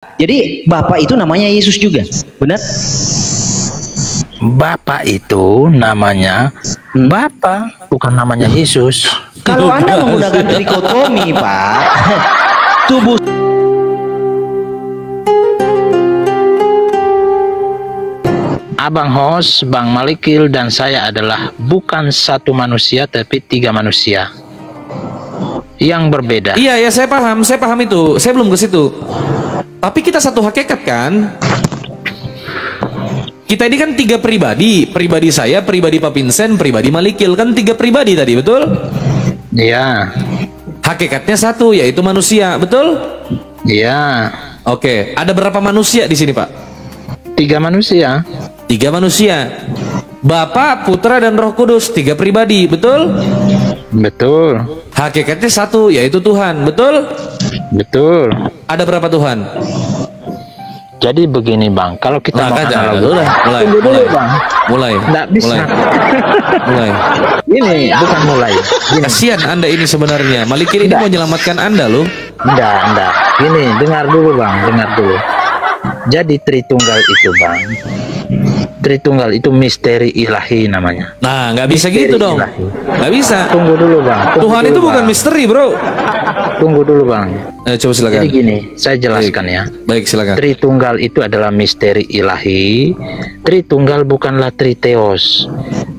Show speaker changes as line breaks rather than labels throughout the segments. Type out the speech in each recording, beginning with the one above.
Jadi Bapak itu namanya Yesus juga, benar?
Bapak itu namanya Bapak, bukan namanya Yesus.
Kalau Anda menggunakan trikotomi, Pak, tubuh
Abang Hos, Bang Malikil, dan saya adalah bukan satu manusia, tapi 3 manusia yang berbeda.
Iya, ya saya paham itu. Saya belum ke situ. Tapi kita satu hakikat kan? Kita ini kan 3 pribadi. Pribadi saya, pribadi Pak Vincent, pribadi Malikil. Kan 3 pribadi tadi, betul?
Iya.
Hakikatnya satu, yaitu manusia, betul?
Iya.
Oke, ada berapa manusia di sini, Pak?
3 manusia.
3 manusia. Bapa, Putra, dan Roh Kudus. 3 pribadi, betul?
Betul.
Hakikatnya satu, yaitu Tuhan, betul?
Betul.
Ada berapa Tuhan?
Jadi begini Bang, kalau kita mau analogi,
mulai,
tunggu dulu Bang.
Mulai.
Nggak bisa.
Mulai.
Ini bukan mulai. Gini.
Kasihan Anda ini sebenarnya. Malikil ini mau menyelamatkan Anda loh.
Enggak. Gini, dengar dulu Bang, dengar dulu. Jadi Tritunggal itu Bang, Tritunggal itu misteri ilahi namanya.
Nah, nggak bisa
misteri
gitu dong.
Ilahi.
Nggak bisa.
Tunggu dulu Bang.
Tuhan itu bukan misteri, bro.
Tunggu dulu Bang.
Coba silakan.
Jadi gini, saya jelaskan ya.
Baik, silakan.
Tritunggal itu adalah misteri ilahi. Tritunggal bukanlah triteos.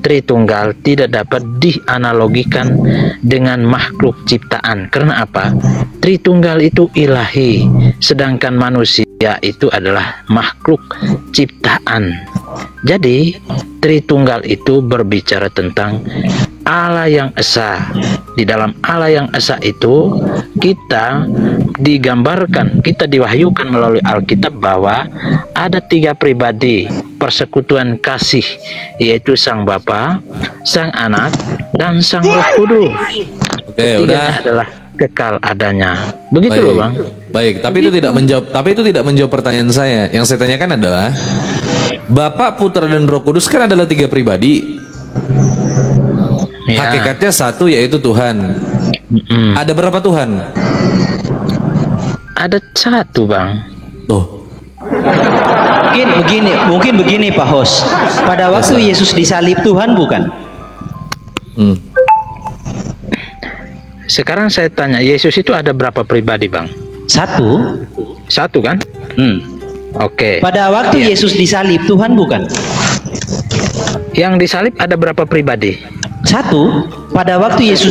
Tritunggal tidak dapat dianalogikan dengan makhluk ciptaan. Karena apa? Tritunggal itu ilahi, sedangkan manusia itu adalah makhluk ciptaan. Jadi Tritunggal itu berbicara tentang Allah yang esa. Di dalam Allah yang esa itu kita digambarkan, kita diwahyukan melalui Alkitab bahwa ada 3 pribadi persekutuan kasih, yaitu Sang Bapa, Sang Anak, dan Sang Roh Kudus.
Oke, udah.
Adalah kekal adanya. Begitu loh Bang.
Baik, tapi itu tidak menjawab pertanyaan saya. Yang saya tanyakan adalah Bapa, Putra, dan Roh Kudus kan adalah 3 pribadi. Ya. Hakikatnya satu, yaitu Tuhan. Ada berapa Tuhan?
Ada 1 Bang.
Tuh.
Mungkin begini Pak Hos. Pada waktu Yesus disalib Tuhan bukan?
Sekarang saya tanya, Yesus itu ada berapa pribadi Bang?
1
kan? Oke.
Pada waktu Yesus disalib Tuhan bukan?
Yang disalib ada berapa pribadi?
1. Pada waktu Yesus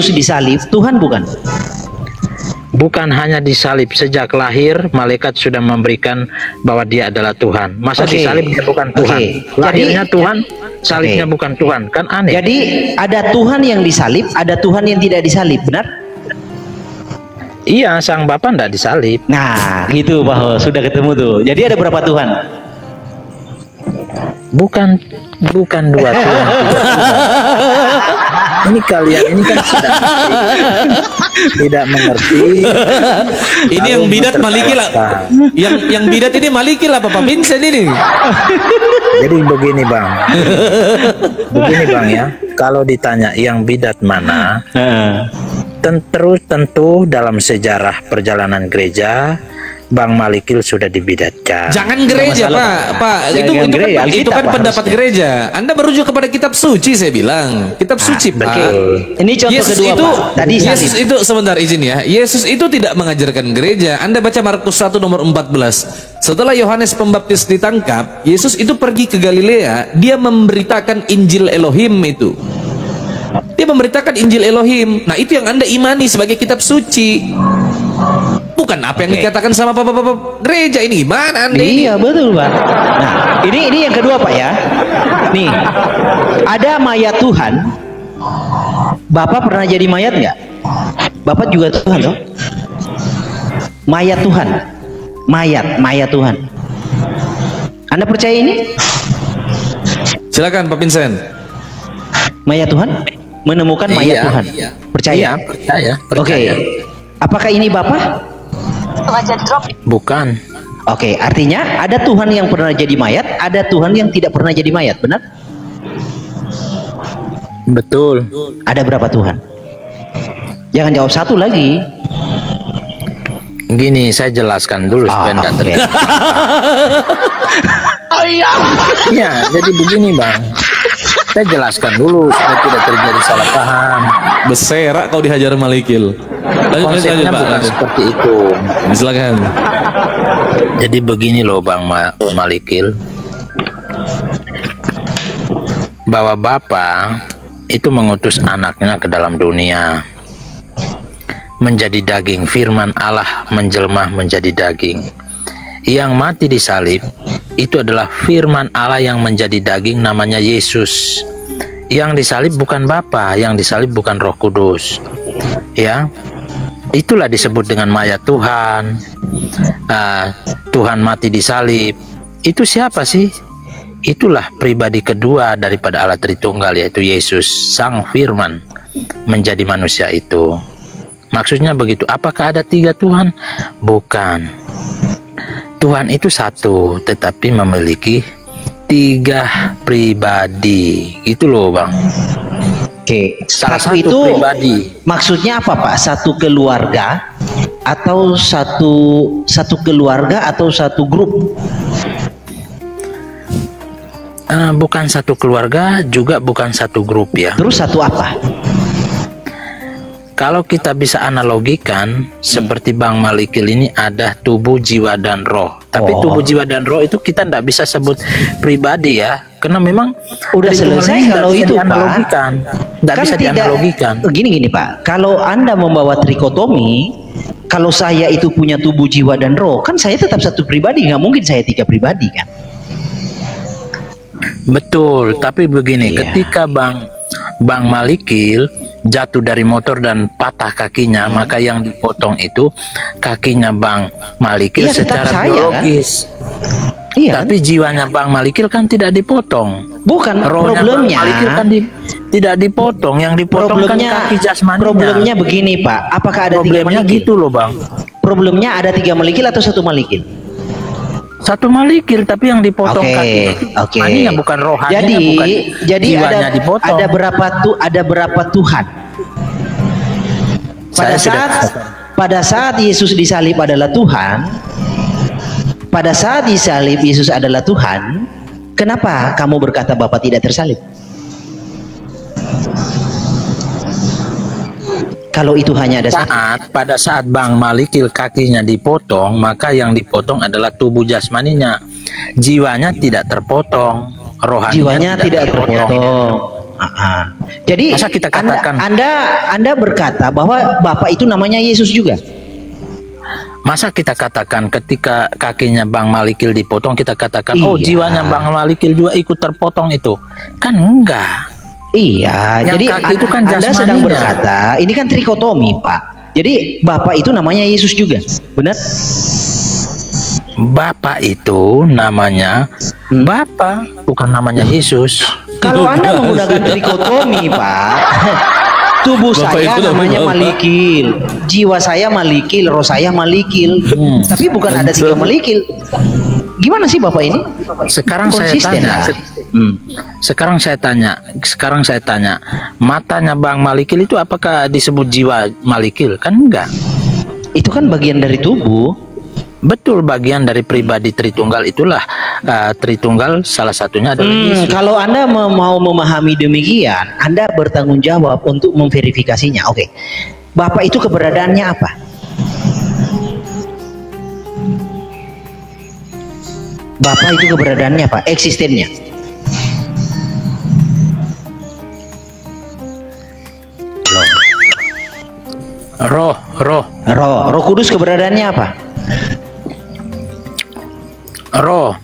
disalib, Tuhan bukan?
Bukan hanya disalib, sejak lahir malaikat sudah memberikan bahwa dia adalah Tuhan. Masa disalib dia bukan Tuhan? Lahirnya Tuhan, salibnya bukan Tuhan, kan aneh.
Jadi ada Tuhan yang disalib, ada Tuhan yang tidak disalib, benar?
Iya, Sang Bapa enggak disalib.
Nah, gitu Pak Hos, sudah ketemu tuh. Jadi ada berapa Tuhan?
Bukan 2 Tuhan. Ini kalian ini kan tidak mengerti.
Ini yang bidat Malikil lah. Yang bidat ini Malikil apa Pak Vincent ini?
Jadi begini Bang. Begini Bang ya. Kalau ditanya yang bidat mana? Tentu dalam sejarah perjalanan gereja Bang Malikil sudah dibidatkan.
Jangan gereja Pak. Itu kan pendapat gereja. Anda merujuk kepada kitab suci, saya bilang. Kitab suci Pak.
Ini contoh Yesus kedua itu, Pak. Tadi
Yesus itu sebentar izin ya. Yesus itu tidak mengajarkan gereja. Anda baca Markus 1 nomor 14. Setelah Yohanes Pembaptis ditangkap, Yesus itu pergi ke Galilea. Dia memberitakan Injil Elohim itu. Dia memberitakan Injil Elohim. Nah, itu yang Anda imani sebagai kitab suci. Bukan apa yang dikatakan sama bapak-bapak gereja ini. Gimana Anda ini?
Iya, betul Pak. Nah, ini yang kedua Pak ya. Nih, ada mayat Tuhan. Bapak pernah jadi mayat nggak? Bapak juga Tuhan toh? Mayat Tuhan. Mayat Tuhan. Anda percaya ini?
Silakan Pak Vincent.
Mayat Tuhan? Menemukan mayat Tuhan.
Iya.
Percaya?
Percaya.
Oke. Apakah ini Bapak?
Bukan.
Oke, artinya ada Tuhan yang pernah jadi mayat, ada Tuhan yang tidak pernah jadi mayat, benar?
Betul.
Ada berapa Tuhan? Jangan jawab 1 lagi.
Gini, saya jelaskan dulu supaya nggak
oke.
terjadi. Iya, jadi begini Bang. Saya jelaskan dulu supaya tidak terjadi salah paham.
Beserak kau dihajar Malikil. Lanjut
Konsepnya
Pak.
bukan seperti itu.
Silakan.
Jadi begini loh Bang Malikil, bahwa Bapa itu mengutus anaknya ke dalam dunia menjadi daging. Firman Allah menjelma menjadi daging. Yang mati di salib itu adalah firman Allah yang menjadi daging, namanya Yesus. Yang disalib bukan Bapa, yang disalib bukan Roh Kudus. Ya, itulah disebut dengan mayat Tuhan. Tuhan mati di salib. Itu siapa sih? Itulah pribadi kedua daripada Allah Tritunggal, yaitu Yesus, Sang Firman menjadi manusia itu. Maksudnya begitu. Apakah ada 3 Tuhan? Bukan. Tuhan itu satu, tetapi memiliki 3 pribadi. Itu loh Bang.
Oke,
Salah
satu
satu
itu
pribadi.
maksudnya apa Pak? Satu keluarga atau satu keluarga atau satu grup?
Bukan satu keluarga, juga bukan satu grup ya.
Terus satu apa?
Kalau kita bisa analogikan, seperti Bang Malikil ini ada tubuh, jiwa, dan roh. Tapi tubuh, jiwa, dan roh itu kita tidak bisa sebut pribadi ya. Karena memang
Udah selesai kalau itu Pak.
Tidak bisa dianalogikan.
Gini Pak, kalau Anda membawa trikotomi, kalau saya itu punya tubuh, jiwa, dan roh, kan saya tetap satu pribadi, nggak mungkin saya 3 pribadi kan?
Betul, tapi begini,
Iya.
ketika Bang Malikil jatuh dari motor dan patah kakinya, maka yang dipotong itu kakinya Bang Malikil
Iya, tetap
secara
saya,
biologis.
Iya.
Tapi jiwanya Bang Malikil kan tidak dipotong.
Bukan
Rohnya
problemnya.
Bang Malikil kan tidak dipotong, yang dipotong kan kaki jasmaninya.
Problemnya begini Pak, apakah ada 3
Problemnya
Malikil?
gitu loh Bang.
Problemnya ada 3 Malikil atau 1 Malikil?
Satu Malikil, tapi yang dipotong kaki
Oke.
jasmaninya, bukan rohaninya, bukan
Jadi
jiwanya dipotong.
ada berapa Tuhan? Pada saat Yesus disalib adalah Tuhan. Pada saat disalib Yesus adalah Tuhan. Kenapa kamu berkata Bapa tidak tersalib? Kalau itu hanya ada satu.
Pada saat Bang Malikil kakinya dipotong, maka yang dipotong adalah tubuh jasmaninya. Jiwanya tidak terpotong, rohaninya
Jiwanya tidak terpotong. Jadi
masa kita katakan,
Anda berkata bahwa Bapak itu namanya Yesus juga.
masa kita katakan ketika kakinya Bang Malikil dipotong, kita katakan
Iya.
jiwanya Bang Malikil juga ikut terpotong? Itu kan enggak.
Iya,
Yang
jadi
kaki itu kan
Anda sedang
jasmaninya.
berkata ini kan trikotomi Pak. Jadi Bapak itu namanya Yesus juga, benar?
Bapak itu namanya Bapak, bukan namanya Yesus.
Kalau Anda menggunakan trikotomi Pak, tubuh
Bapak
saya
itu
namanya
Bapak.
Malikil, jiwa saya Malikil, roh saya Malikil, tapi bukan ada 3 Malikil. Gimana sih Bapak ini?
Sekarang saya
Konsisten,
tanya,
Pak.
sekarang saya tanya, matanya Bang Malikil itu apakah disebut jiwa Malikil? Kan enggak.
Itu kan bagian dari tubuh.
Betul, bagian dari pribadi Tritunggal itulah. Tritunggal salah satunya adalah Yesus.
Kalau Anda mau memahami demikian, Anda bertanggung jawab untuk memverifikasinya. Oke, Bapak itu keberadaannya apa? Bapak itu keberadaannya apa? Eksistennya.
Roh.
Roh Kudus keberadaannya apa?
Roh.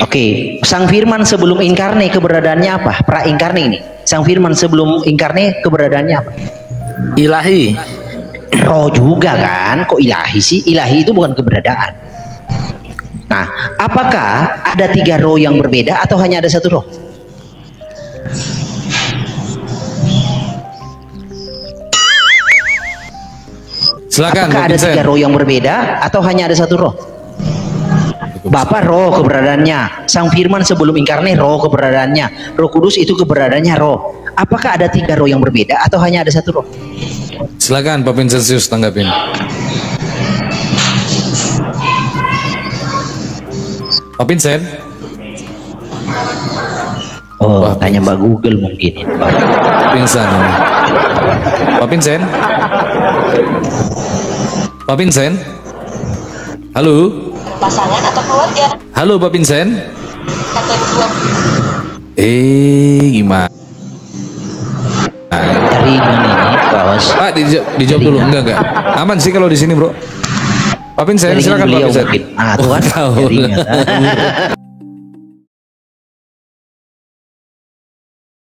Oke, Sang Firman sebelum inkarne keberadaannya apa? Pra-inkarne ini. Sang Firman sebelum inkarne keberadaannya apa?
Ilahi.
Roh juga kan? Kok ilahi sih? Ilahi itu bukan keberadaan. Nah, apakah ada 3 roh yang berbeda atau hanya ada 1 roh?
Silakan.
Apakah
Pak
ada
Vincent.
3 roh yang berbeda atau hanya ada 1 roh? Bapak roh keberadaannya, Sang Firman sebelum inkarne roh keberadaannya, Roh Kudus itu keberadaannya roh. Apakah ada 3 roh yang berbeda atau hanya ada 1 roh?
Silakan Pak Vincentius tanggapin. Pak Vincent?
Oh,
Wah,
tanya Mbak Google mungkin.
Pingsan ini. Pak Vincent? Pak Vincent? Halo?
Pasangan atau keluarga?
Halo Pak Vincent?
Atau dua?
Gimana?
Dari mana ini, Bos?
Pak, dijawab dulu. Enggak. Aman sih kalau di sini, Bro. Pak Vincent,
Jaringan
silakan Pak
beliau
Vincent.
mungkin. Ah, tuh kan.
Tahu.
Jaringan.